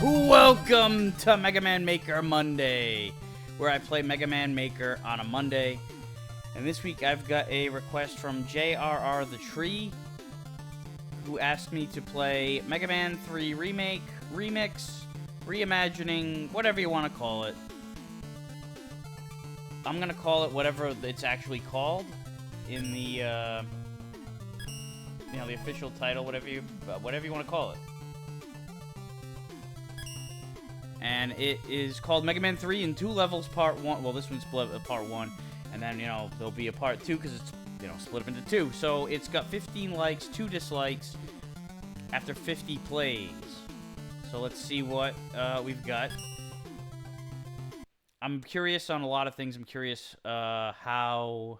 Welcome to Mega Man Maker Monday, where I play Mega Man Maker on a Monday. And this week I've got a request from JRR the Tree, who asked me to play Mega Man 3 Remake, Remix, Reimagining, whatever you want to call it. I'm going to call it whatever it's actually called in the, the official title, whatever you want to call it. And it is called Mega Man 3 in 2 levels, part 1. Well, this one's split part 1. And then, there'll be a part 2 because it's, split up into 2. So it's got 15 likes, 2 dislikes after 50 plays. So let's see what we've got. I'm curious on a lot of things. I'm curious how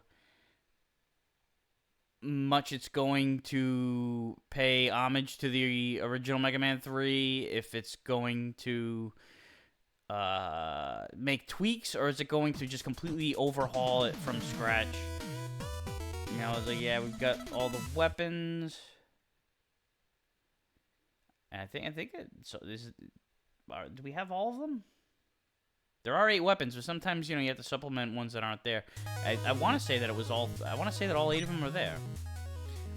much it's going to pay homage to the original Mega Man 3, if it's going to make tweaks, or is it going to just completely overhaul it from scratch? I was like, yeah, we've got all the weapons. And I think so this is, do we have all of them? There are 8 weapons, but sometimes, you have to supplement ones that aren't there. I want to say that it was all... I want to say that all 8 of them are there.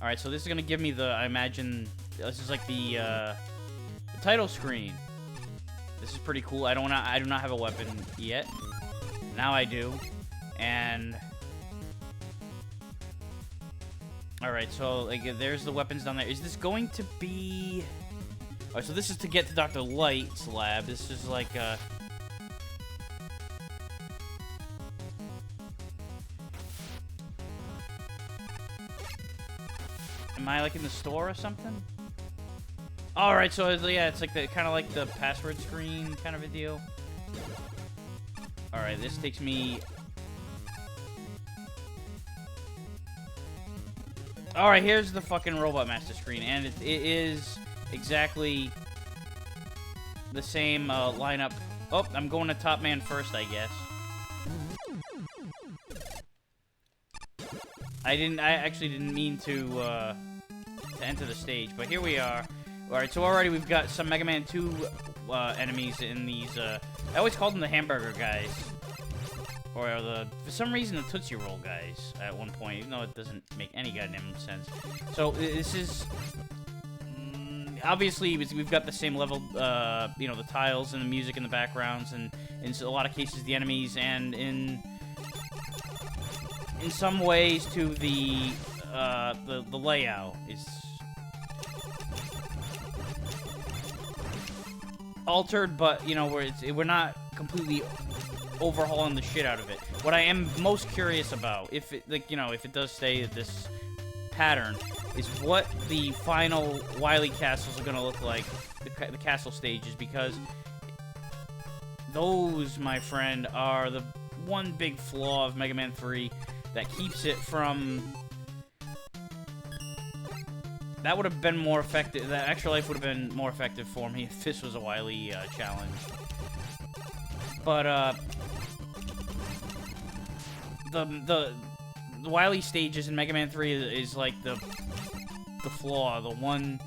Alright, so this is going to give me the... I imagine... This is like the title screen. This is pretty cool. I do not have a weapon yet. Now I do. And... Alright, so like, there's the weapons down there. Is this going to be... Alright, so this is to get to Dr. Light's lab. This is like a... Am I like in the store or something? Alright, so yeah, it's like the kind of like the password screen kind of a deal. Alright, this takes me... Alright, here's the fucking Robot Master screen, and it is exactly the same lineup. Oh, I'm going to Toadman first, I guess. I actually didn't mean to enter the stage, but here we are. Alright, so already we've got some Mega Man 2 enemies in these, I always called them the hamburger guys. Or for some reason, the Tootsie Roll guys at one point, even though it doesn't make any goddamn sense. So, this is... obviously, we've got the same level, the tiles and the music in the backgrounds, and in a lot of cases, the enemies, and in some ways, to the layout is altered, but we're not completely overhauling the shit out of it. What I am most curious about, if it does stay at this pattern, is what the final Wily castles are going to look like, the castle stages, because those, my friend, are the one big flaw of Mega Man 3 that keeps it from... That would have been more effective. The Extra Life would have been more effective for me if this was a Wily challenge. But, the Wily stages in Mega Man 3 is like the flaw, the one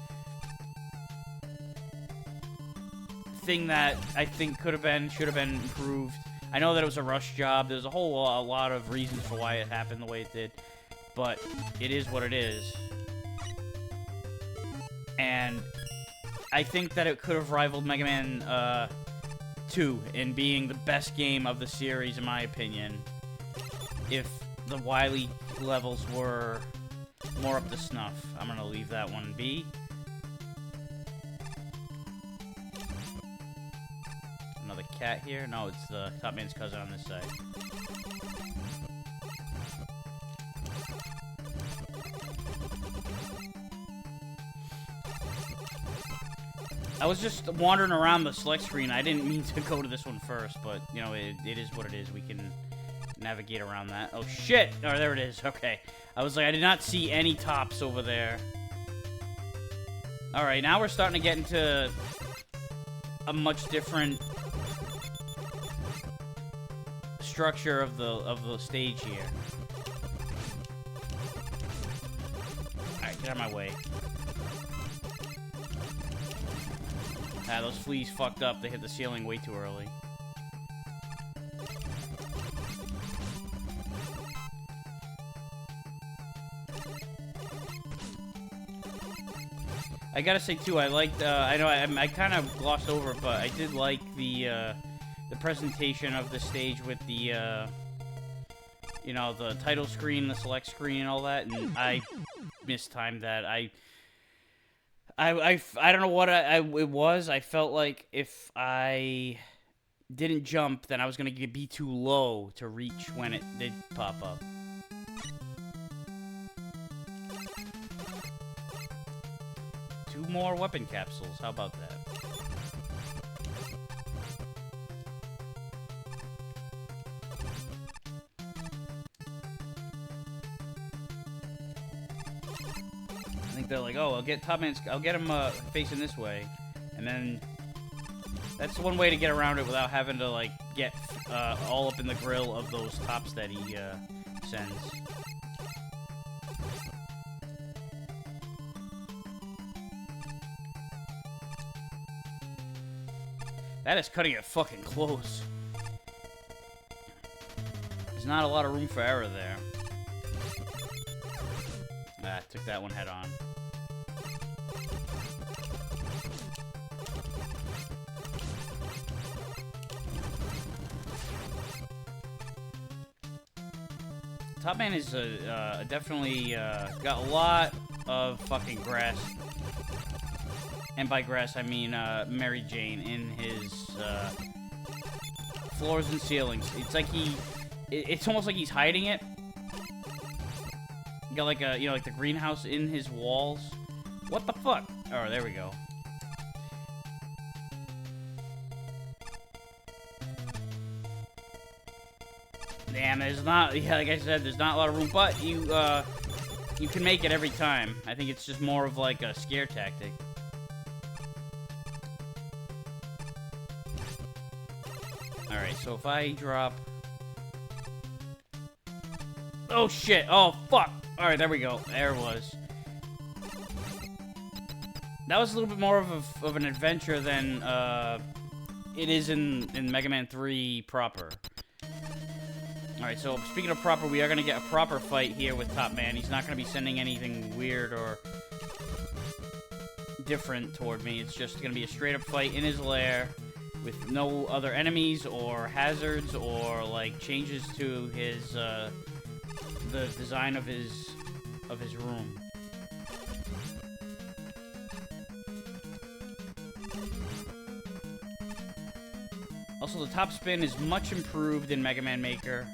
thing that I think should have been improved. I know that it was a rush job. There's a lot of reasons for why it happened the way it did, but it is what it is. And I think that it could have rivaled Mega Man 2 in being the best game of the series, in my opinion, if the Wily levels were more up to snuff. I'm going to leave that one be. Another cat here? No, it's the Toadman's cousin on this side. I was just wandering around the select screen. I didn't mean to go to this one first, but, it is what it is. We can navigate around that. Oh, shit! Oh, there it is. Okay. I was like, I did not see any tops over there. Alright, now we're starting to get into a much different structure of the stage here. Alright, get out of my way. Ah, those fleas fucked up. They hit the ceiling way too early. I gotta say too, I liked. I know I kind of glossed over it, but I did like the presentation of the stage with the you know, the title screen, the select screen, and all that. And I mistimed that. I don't know what it was. I felt like if I didn't jump, then I was gonna be too low to reach when it did pop up. More weapon capsules. How about that? I think they're like, oh, I'll get him facing this way, and then that's one way to get around it without having to like get all up in the grill of those tops that he sends. That is cutting it fucking close. There's not a lot of room for error there. Ah, took that one head on. Toadman is definitely got a lot of fucking grass. And by grass, I mean Mary Jane in his floors and ceilings. It's like it's almost like he's hiding it. You got like a, you know, like the greenhouse in his walls. What the fuck? Oh, there we go. Damn, there's not, yeah, like I said, there's not a lot of room, but you can make it every time. I think it's just more of like a scare tactic. Alright, so if I drop... Oh, shit! Oh, fuck! Alright, there we go. There it was. That was a little bit more of an adventure than it is in Mega Man 3 proper. Alright, so speaking of proper, we are going to get a proper fight here with Toadman. He's not going to be sending anything weird or different toward me. It's just going to be a straight-up fight in his lair, with no other enemies or hazards or like changes to his the design of his room. Also, the top spin is much improved in Mega Man Maker.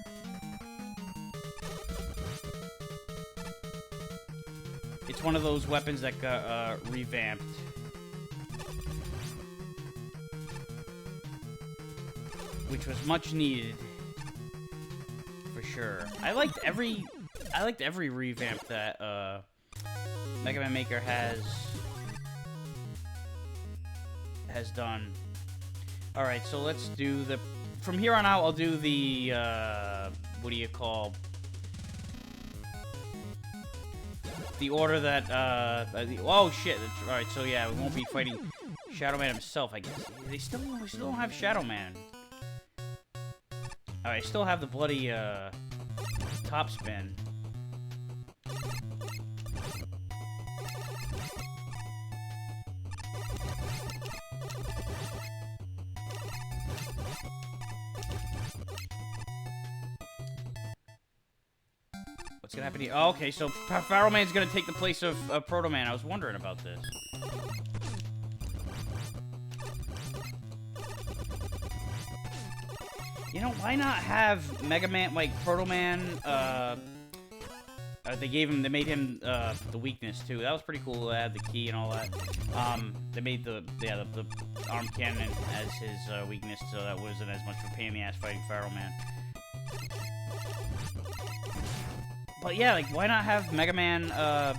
It's one of those weapons that got revamped. Which was much needed, for sure. I liked every revamp that Mega Man Maker has done. All right, so let's do the. From here on out, I'll do the what do you call? The order that oh shit! All right, so yeah, we won't be fighting Shadow Man himself, I guess. We still don't have Shadow Man. Alright, I still have the bloody, top spin. What's gonna happen here? Oh, okay, so Pharaoh Man's gonna take the place of Proto Man. I was wondering about this. You know, why not have Mega Man, like, Proto Man, they made him, the weakness, too. That was pretty cool. They had the key and all that. They made the arm cannon as his, weakness, so that wasn't as much of a pain in the ass fighting Pharaoh Man. But yeah, like, why not have Mega Man, I'm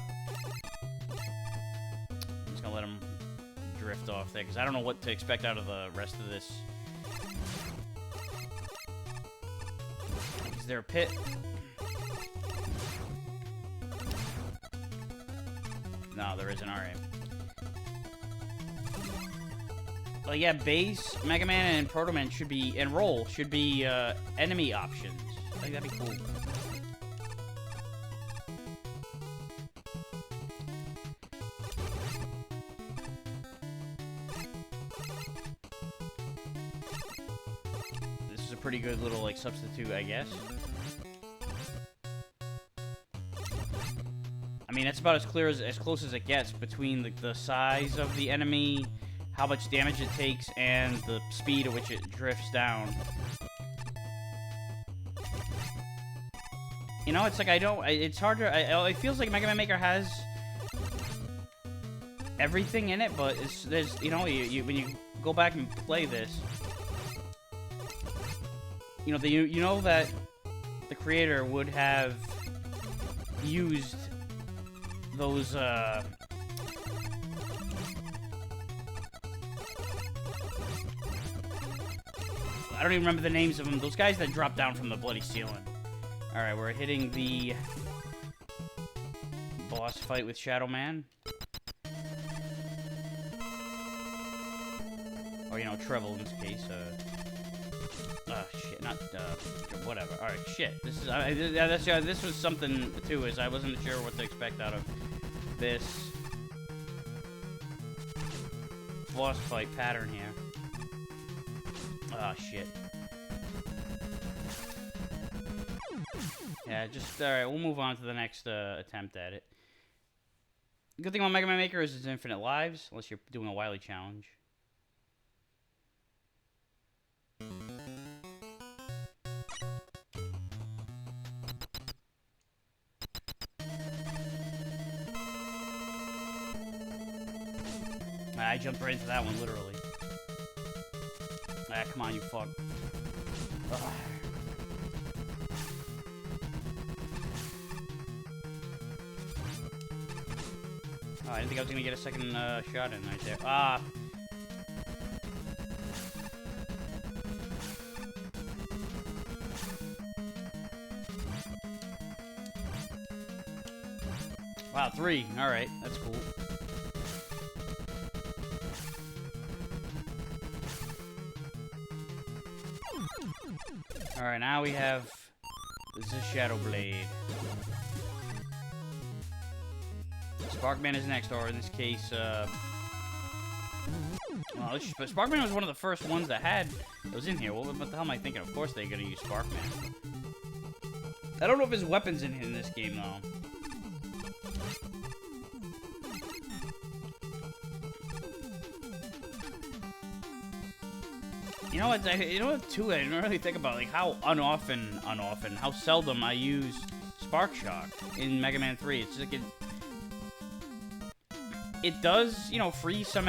just gonna let him drift off there, because I don't know what to expect out of the rest of this. Is there a pit? No, there isn't. Alright. Like, yeah, base, Mega Man, and Proto Man should be, and Roll should be enemy options. I think that'd be cool. This is a pretty good little, like, substitute, I guess. I mean, that's about as clear as close as it gets between the size of the enemy, how much damage it takes, and the speed at which it drifts down. You know, it's like it's hard to, it feels like Mega Man Maker has everything in it, but there's, you know, when you go back and play this, you know that the creator would have used those, I don't even remember the names of them. Those guys that drop down from the bloody ceiling. Alright, we're hitting the boss fight with Shadow Man. Or, you know, Treble in this case. Shit, not, whatever. Alright, shit. This is, this was something, too, is I wasn't sure what to expect out of this boss fight pattern here. Oh, shit. Yeah, just, alright, we'll move on to the next attempt at it. Good thing about Mega Man Maker is it's infinite lives, unless you're doing a Wily challenge. I jumped right into that one, literally. Ah, come on, you fuck. Ugh. Oh, I didn't think I was gonna get a second shot in right there. Ah! Wow, 3. Alright, that's cool. Alright, now we have the Shadow Blade. Sparkman is next, or in this case, well, Sparkman was one of the first ones that was in here. Well, what the hell am I thinking? Of course they're gonna use Sparkman. I don't know if his weapon's in this game, though. You know what, too, I didn't really think about, like, how how seldom I use Spark Shock in Mega Man 3. It's just like it does, you know, freeze. It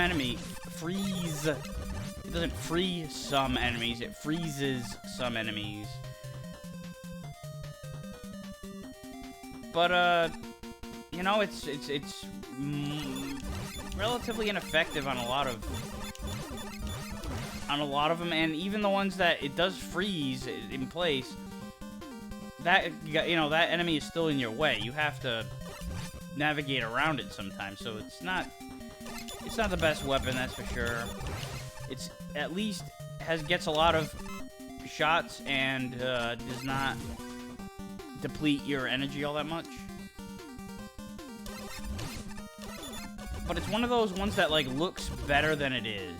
doesn't free some enemies, it freezes some enemies. But, you know, it's relatively ineffective on a lot of them, and even the ones that it does freeze in place, that, you know, that enemy is still in your way. You have to navigate around it sometimes, so it's not the best weapon, that's for sure. It's at least gets a lot of shots and does not deplete your energy all that much. But it's one of those ones that, like, looks better than it is.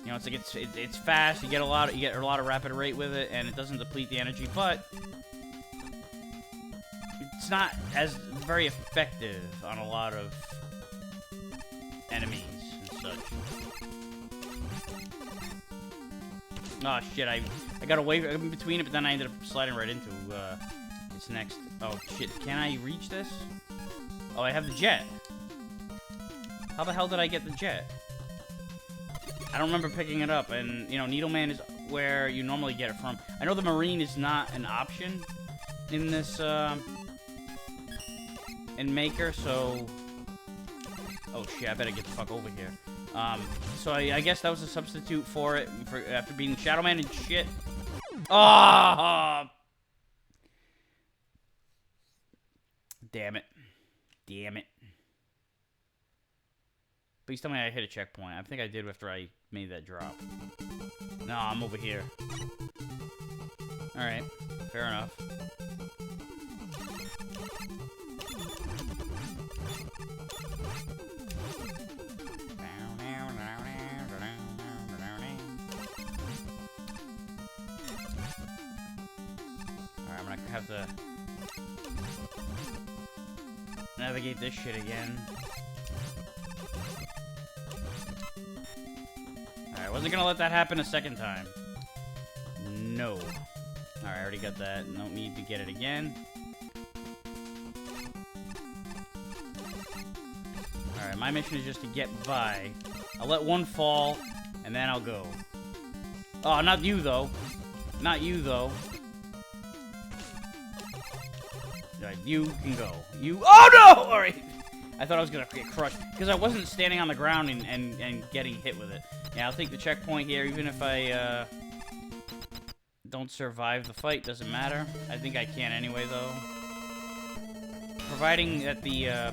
You know, it's like it's fast. You get a lot of rapid rate with it, and it doesn't deplete the energy, but it's not as very effective on a lot of enemies and such. Oh shit! I got away in between it, but then I ended up sliding right into its next. Oh shit! Can I reach this? Oh, I have the jet. How the hell did I get the jet? I don't remember picking it up, and, you know, Needleman is where you normally get it from. I know the Marine is not an option in this, in Maker, so... Oh, shit, I better get the fuck over here. So I guess that was a substitute for it, after beating Shadow Man and shit. Oh! Damn it. Damn it. Please tell me I hit a checkpoint. I think I did after I made that drop. No, I'm over here. Alright, fair enough. Alright, I'm gonna have to navigate this shit again. Alright, wasn't gonna let that happen a second time. No. Alright, I already got that. No need to get it again. Alright, my mission is just to get by. I'll let one fall, and then I'll go. Oh, not you, though. Not you, though. Alright, you can go. You— oh, no! Alright. I thought I was gonna get crushed, because I wasn't standing on the ground and getting hit with it. Yeah, I'll take the checkpoint here, even if I, don't survive the fight, doesn't matter. I think I can anyway, though. Providing that the,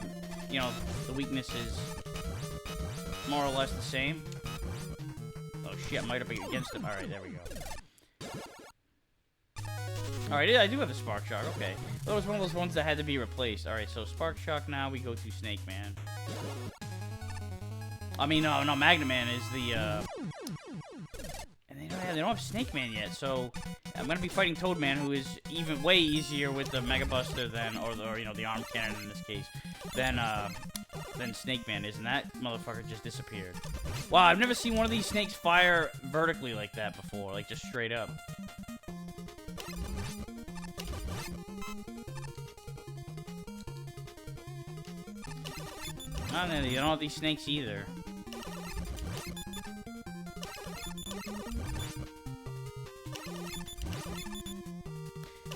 you know, the weakness is more or less the same. Oh, shit, I might have been against him. Alright, there we go. Alright, I do have the Spark Shock, okay. That was one of those ones that had to be replaced. Alright, so Spark Shock now, we go to Snake Man. I mean, no, Magman Man is the, and they don't have Snake Man yet, so I'm gonna be fighting Toadman, who is even way easier with the Mega Buster than, or you know, the arm cannon in this case, than Snake Man is, and that motherfucker just disappeared. Wow, I've never seen one of these snakes fire vertically like that before, like just straight up. Oh, no, you don't have these snakes either.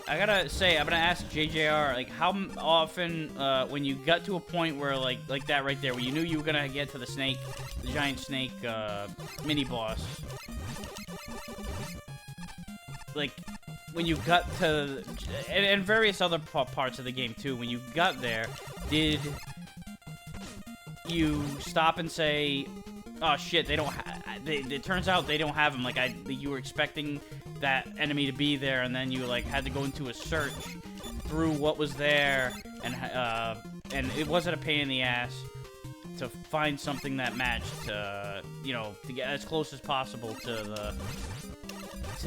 I gotta say, I'm gonna ask JJR, like, how often, when you got to a point where, like that right there, where you knew you were gonna get to the snake, the giant snake, mini-boss, like, when you got to, and various other parts of the game, too, when you got there, did you stop and say, oh, shit, they don't it turns out they don't have them, like, you were expecting that enemy to be there, and then you like had to go into a search through what was there, and it wasn't a pain in the ass to find something that matched, you know, to get as close as possible to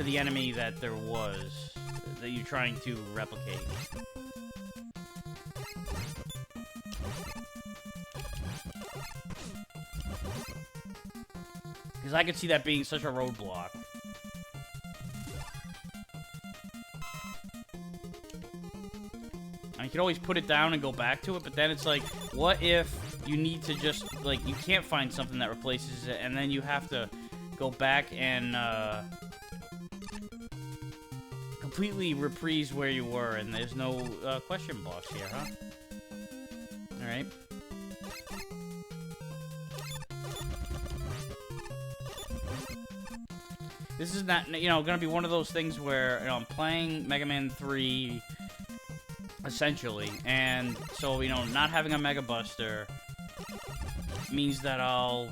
the enemy that there was that you're trying to replicate. Because I could see that being such a roadblock. You can always put it down and go back to it, but then it's like, what if you need to just, like, you can't find something that replaces it, and then you have to go back and, completely reprise where you were, and there's no, question box here, huh? Alright. This is not, you know, gonna be one of those things where, you know, I'm playing Mega Man 3... essentially, and so, you know, not having a Mega Buster means that I'll,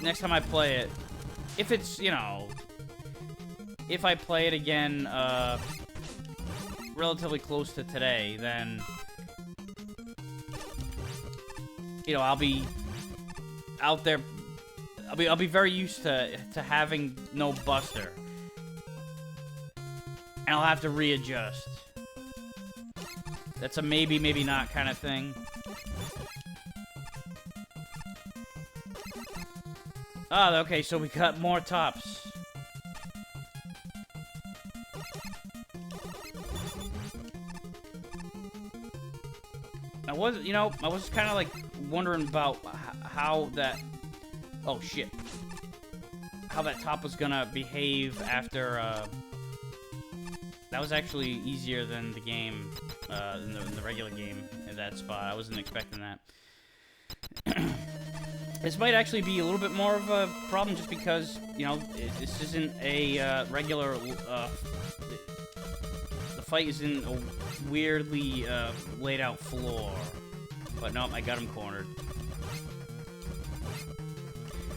next time I play it, if it's, you know, if I play it again, relatively close to today, then, you know, I'll be out there, I'll be very used to having no Buster. And I'll have to readjust. That's a maybe, maybe not kind of thing. Oh, okay, so we got more tops. I was, you know, I was kind of like wondering about how that, oh shit, how that top was gonna behave after, that was actually easier than the game, in the regular game in that spot. I wasn't expecting that. This might actually be a little bit more of a problem just because, you know, this isn't a regular, the fight is in a weirdly laid out floor. But nope, I got him cornered.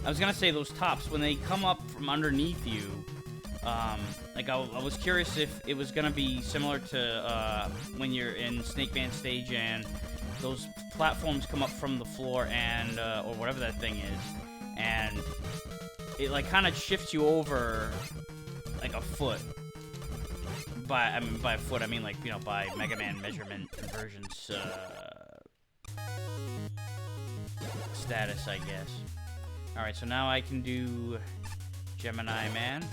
I was gonna say, those tops, when they come up from underneath you, like, I was curious if it was gonna be similar to, when you're in Snake Man stage and those platforms come up from the floor and, or whatever that thing is, and it, like, kind of shifts you over, like, a foot. By a foot, I mean, like, you know, by Mega Man measurement conversions, status, I guess. Alright, so now I can do Gemini Man,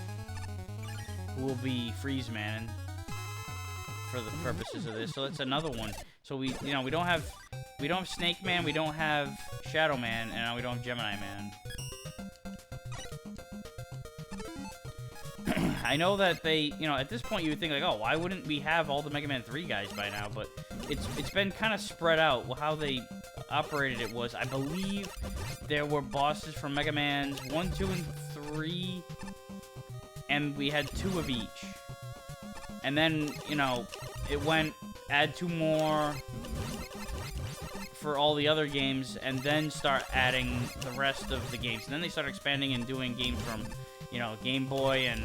who will be Freeze Man for the purposes of this. So that's another one. So we don't have Snake Man, we don't have Shadow Man, and now we don't have Gemini Man. I know that they, you know, at this point you would think like, oh, why wouldn't we have all the Mega Man 3 guys by now? But it's been kind of spread out. How they operated it was, I believe there were bosses from Mega Man's 1, 2, and 3, and we had 2 of each. And then, you know, it went, add 2 more for all the other games, and then start adding the rest of the games. And then they started expanding and doing games from, you know, Game Boy and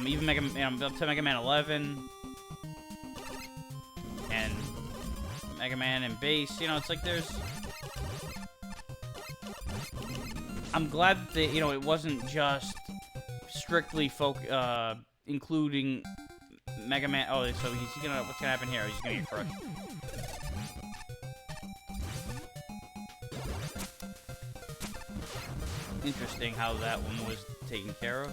even up to Mega Man 11 and Mega Man and Base. You know, it's like there's. I'm glad that they, you know, it wasn't just strictly including Mega Man. Oh, so what's gonna happen here? He's gonna get crushed. Interesting how that one was taken care of.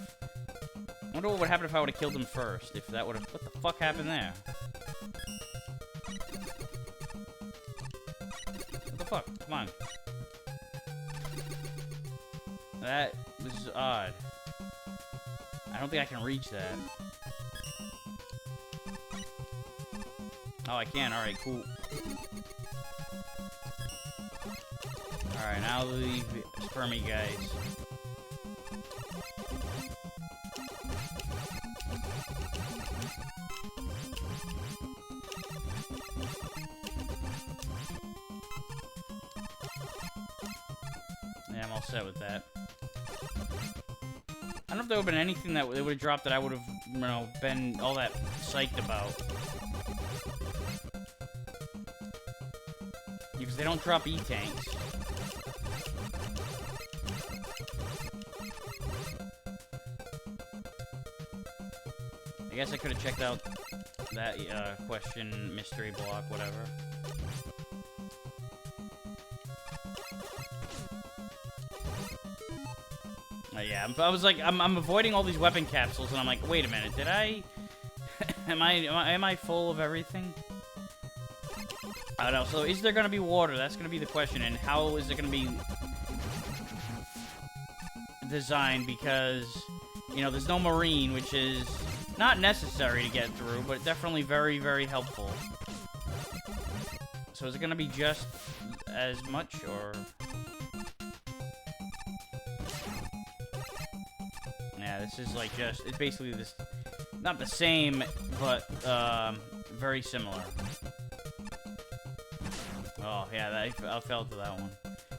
I wonder what would happen if I would have killed him first. If that would have... What the fuck happened there? What the fuck? Come on. That was odd. I don't think I can reach that. Oh, I can. Alright, cool. Alright, now the spermy guys. Yeah, I'm all set with that. I don't know if there would have been anything that they would have dropped that I would have, you know, been all that psyched about. Because they don't drop E-tanks. I guess I could have checked out that question, mystery block, whatever. Yeah, I was like, I'm avoiding all these weapon capsules, and I'm like, wait a minute, did I? am I full of everything? I don't know. So, is there gonna be water? That's gonna be the question, and how is it gonna be designed? Because, you know, there's no marine, which is not necessary to get through, but definitely very, very helpful. So, is it gonna be just as much, or? Yeah, this is like just, it's basically this, not the same, but very similar. Oh, yeah, I fell to that one.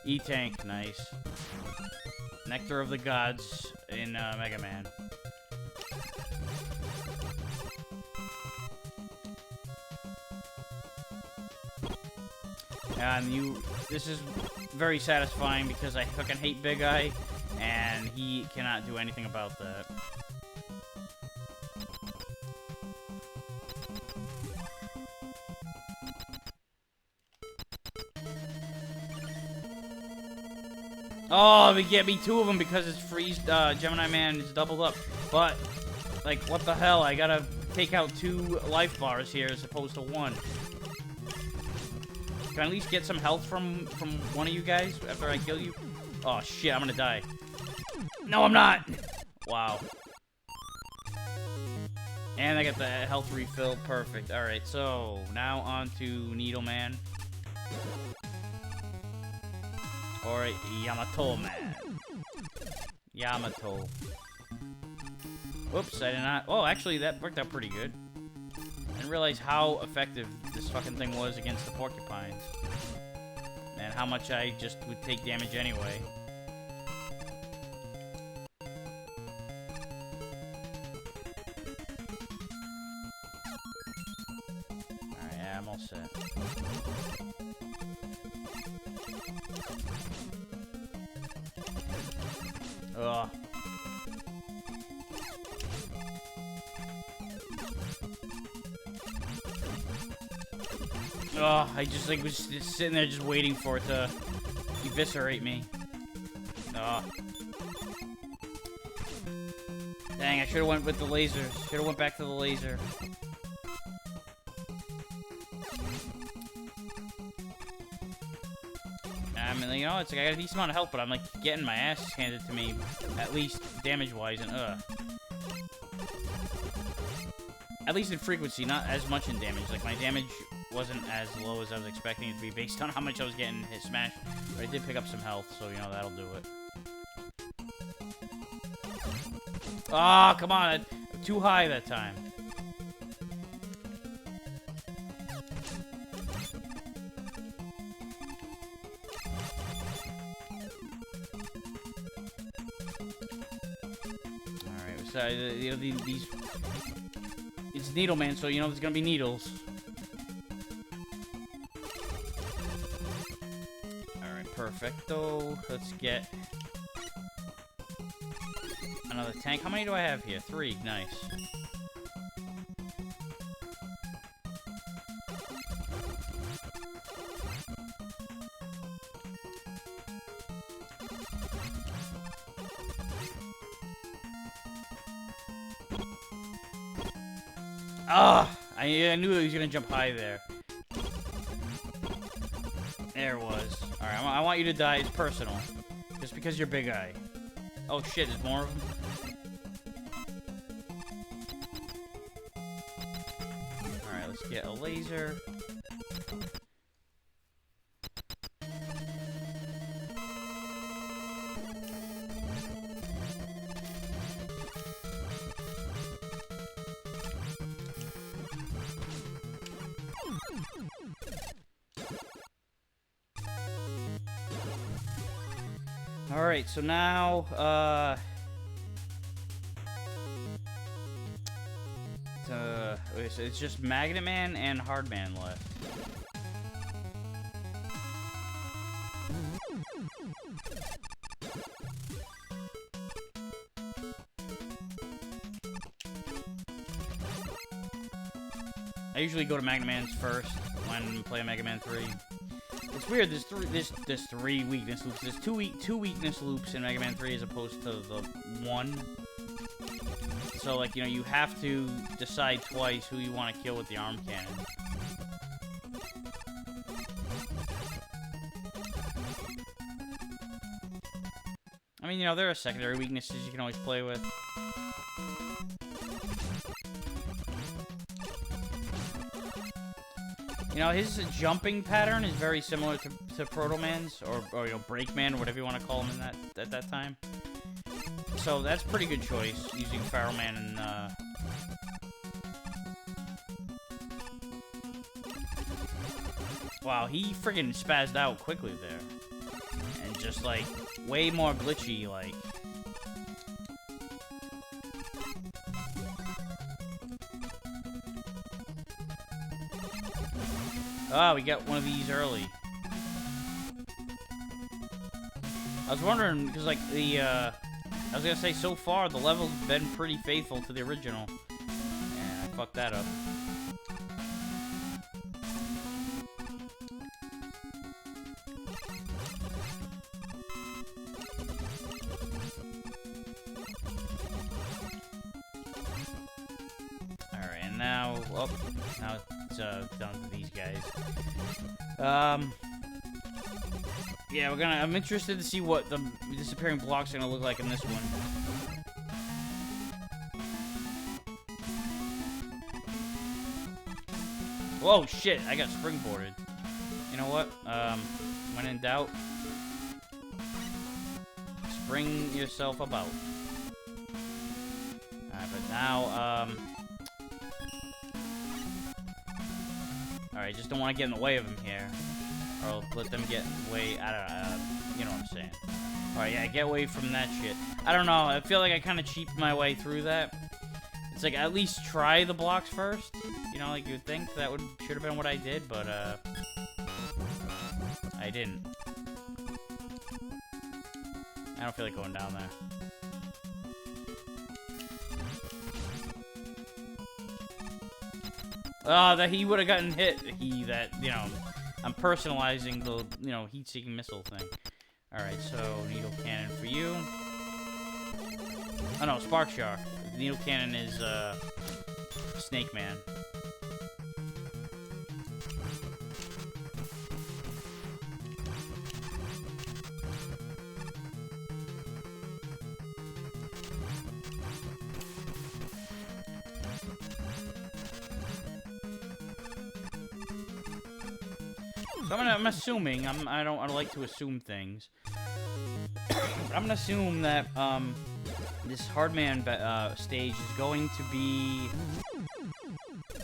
E-Tank, nice. Nectar of the Gods in Mega Man. And this is very satisfying because I fucking hate Big Eye, and he cannot do anything about that. Oh, they get me 2 of them because it's freeze. Gemini Man is doubled up. But, like, what the hell? I gotta take out 2 life bars here as opposed to 1. Can I at least get some health from one of you guys after I kill you? Oh, shit, I'm gonna die. No, I'm not! Wow. And I got the health refill. Perfect. Alright, so now on to Needle Man. Or Yamato Man. Yamato. Whoops, I did not... Oh, actually, that worked out pretty good. didn't realize how effective this fucking thing was against the porcupines. And how much I just would take damage anyway. Alright, yeah, I'm all set. Ugh. Oh, I just like was just sitting there just waiting for it to eviscerate me. Oh. Dang, I should have went with the lasers. Should have went back to the laser. I mean, you know, it's like I got a decent amount of health, but I'm like getting my ass handed to me, at least damage-wise, and at least in frequency, not as much in damage. Like my damage wasn't as low as I was expecting it to be based on how much I was getting hit smash. But I did pick up some health, so you know that'll do it. Ah, oh, come on, too high that time. All right, so you know these. It's Needle Man, so you know there's gonna be needles. Alright, perfecto. Let's get another tank. How many do I have here? 3. Nice. Ah! I knew he was gonna jump high there. There it was. Alright, I want you to die. It's personal. Just because you're Big Eye. Oh shit, there's more of them? Alright, let's get a laser. Alright, so now, so it's just Magman Man and Hard Man left. I usually go to Magman Man's first when playing Mega Man 3. It's weird. There's 3 weakness loops. There's two weakness loops in Mega Man 3 as opposed to the 1. So like, you know, you have to decide twice who you want to kill with the arm cannon. I mean, you know, there are secondary weaknesses you can always play with. You know, his jumping pattern is very similar to Proto Man's, or you know, Break Man, or whatever you want to call him in at that time. So that's a pretty good choice, using Pharaoh Man and, Wow, he friggin' spazzed out quickly there. And just, like, way more glitchy, like... Ah, we got one of these early. I was wondering, because, like, I was gonna say, so far, the level's been pretty faithful to the original. And I fucked that up. Alright, and now, well, now it's down to these guys. Yeah, I'm interested to see what the disappearing blocks are gonna look like in this one. Whoa, shit, I got springboarded. You know what? When in doubt, spring yourself about. Alright, but now, Alright, just don't want to get in the way of them here. Or let them get way, I don't know, you know what I'm saying. Alright, yeah, get away from that shit. I don't know, I feel like I kind of cheaped my way through that. It's like, at least try the blocks first. You know, like, you'd think that should have been what I did, but, I didn't. I don't feel like going down there. Oh, that he would have gotten hit. You know, I'm personalizing the, you know, heat-seeking missile thing. Alright, so needle cannon for you. Oh no, Spark Shark. The needle cannon is, Snake Man. So I'm assuming, I don't like to assume things. I'm gonna assume that, this Hardman stage is going to be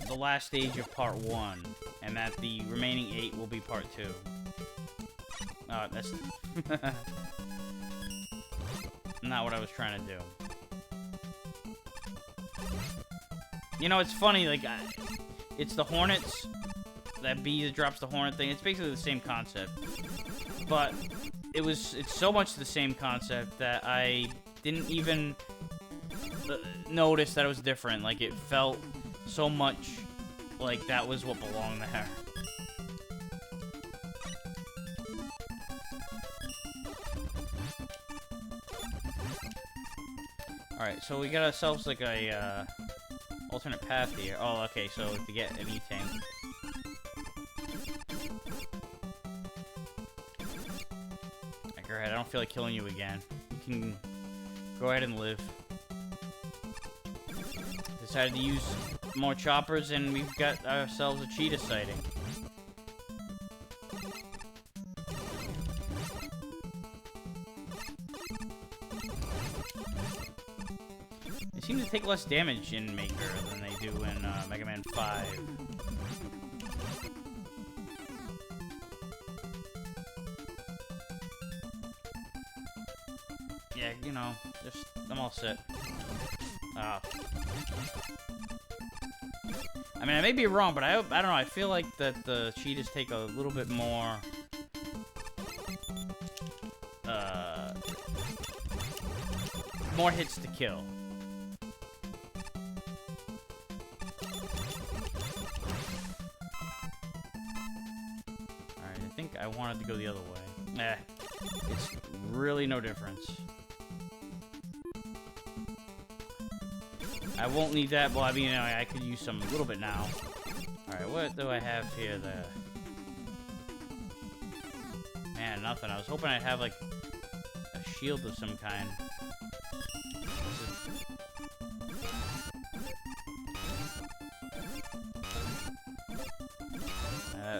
the last stage of part 1, and that the remaining 8 will be part 2. That's not what I was trying to do. You know, it's funny, like, it's the Hornets, that bee that drops the Hornet thing. It's basically the same concept, but it's so much the same concept that I didn't even notice that it was different. Like, it felt so much like that was what belonged there. Alright, so we got ourselves like a alternate path here. Oh, okay, so to get an E-Tank. Go ahead, I don't feel like killing you again. You can go ahead and live. Decided to use more choppers, and we've got ourselves a cheetah sighting. They seem to take less damage in Maker than they do in Mega Man 5. Yeah, you know, I'm all set. I mean, I may be wrong, but I don't know. I feel like that the cheetahs take a little bit more, more hits to kill. Alright, I think I wanted to go the other way. It's really no difference. I won't need that. Well, I mean, I could use some a little bit now. Alright, what do I have here? Man, nothing. I was hoping I'd have, like, a shield of some kind.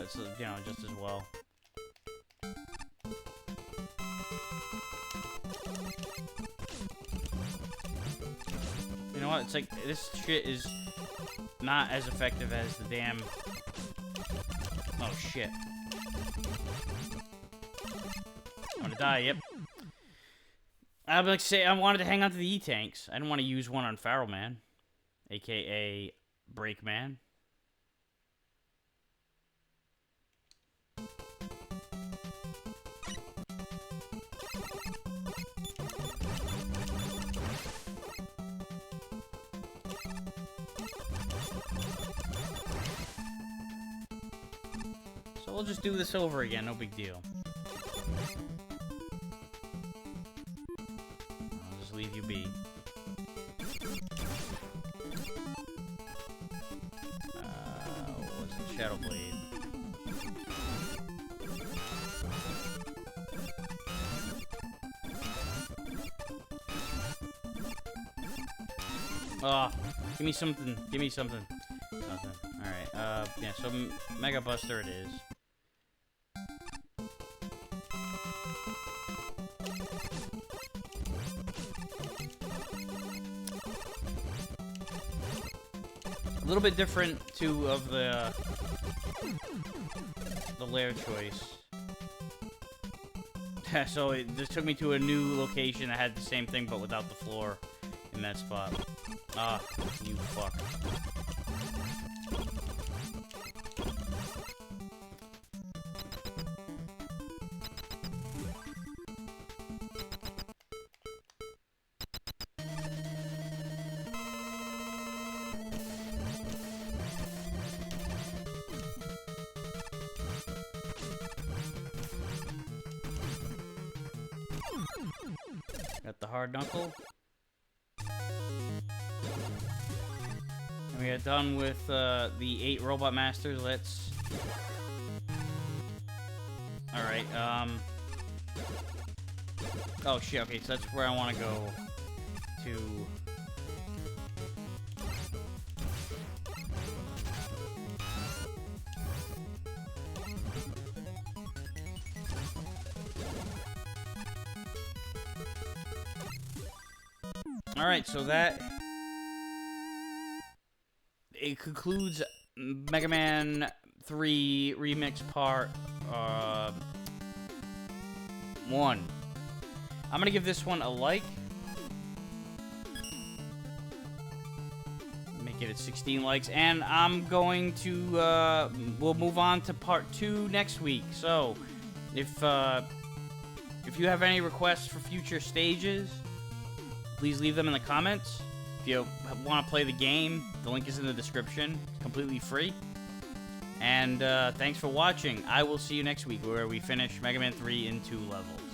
It's, you know, just as well. You know what? It's like, this shit is not as effective as the damn... Oh, shit. I'm gonna die, yep. I would like to say, I wanted to hang on to the E-Tanks. I didn't want to use one on Feral Man. A.K.A. Break Man. We'll just do this over again, no big deal. I'll just leave you be. What's the Shadow Blade? Oh, give me something, give me something. Nothing. Alright, yeah, so Mega Buster it is. A little bit different, too, of the the lair choice. So it just took me to a new location that had the same thing, but without the floor in that spot. Ah, you fuck. Got the hard knuckle. And we are done with the 8 robot masters. Let's... Alright, oh shit, okay, so that's where I want to go to... Alright, so that... It concludes Mega Man 3 Remix Part 1. I'm gonna give this one a like. Make it at 16 likes. And I'm going to... we'll move on to Part 2 next week. So, if you have any requests for future stages... Please leave them in the comments. If you want to play the game, the link is in the description. It's completely free. And thanks for watching. I will see you next week where we finish Mega Man 3 in 2 levels.